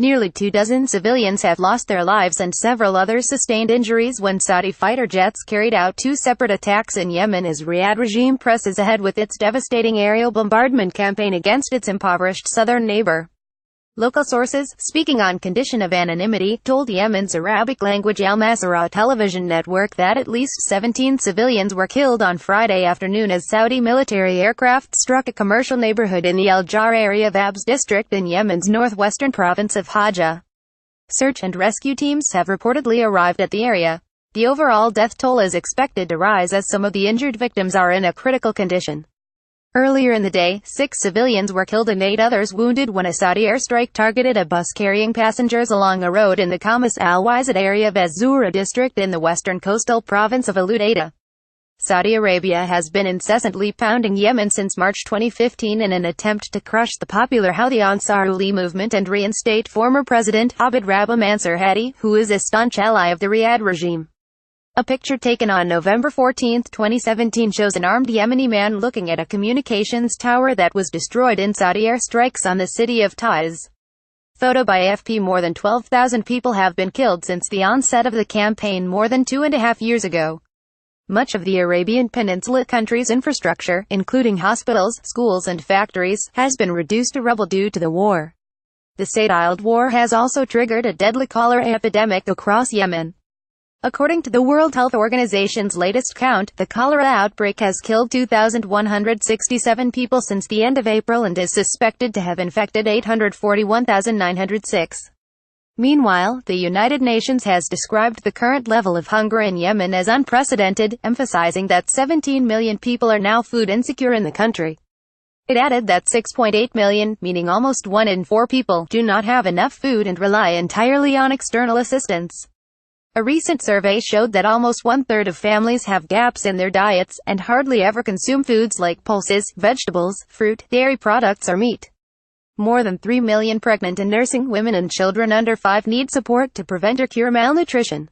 Nearly 24 civilians have lost their lives and several others sustained injuries when Saudi fighter jets carried out two separate attacks in Yemen as Riyadh regime presses ahead with its devastating aerial bombardment campaign against its impoverished southern neighbor. Local sources, speaking on condition of anonymity, told Yemen's Arabic-language alMasirah television network that at least 17 civilians were killed on Friday afternoon as Saudi military aircraft struck a commercial neighborhood in the Al-Jar area of Abs district in Yemen's northwestern province of Hajjah. Search and rescue teams have reportedly arrived at the area. The overall death toll is expected to rise as some of the injured victims are in a critical condition. Earlier in the day, 6 civilians were killed and 8 others wounded when a Saudi airstrike targeted a bus carrying passengers along a road in the Khamis al-Wizad area of Az-Zura district in the western coastal province of Al-Udeida. Saudi Arabia has been incessantly pounding Yemen since March 2015 in an attempt to crush the popular Houthi Ansarullah movement and reinstate former President Abd Rabbuh Mansur Hadi, who is a staunch ally of the Riyadh regime. A picture taken on November 14, 2017 shows an armed Yemeni man looking at a communications tower that was destroyed in Saudi airstrikes on the city of Taiz. Photo by AFP. More than 12,000 people have been killed since the onset of the campaign more than 2.5 years ago. Much of the Arabian Peninsula country's infrastructure, including hospitals, schools and factories, has been reduced to rubble due to the war. The state-iled war has also triggered a deadly cholera epidemic across Yemen. According to the World Health Organization's latest count, the cholera outbreak has killed 2,167 people since the end of April and is suspected to have infected 841,906. Meanwhile, the United Nations has described the current level of hunger in Yemen as unprecedented, emphasizing that 17 million people are now food insecure in the country. It added that 6.8 million, meaning almost 1 in 4 people, do not have enough food and rely entirely on external assistance. A recent survey showed that almost 1/3 of families have gaps in their diets, and hardly ever consume foods like pulses, vegetables, fruit, dairy products or meat. More than 3 million pregnant and nursing women and children under 5 need support to prevent or cure malnutrition.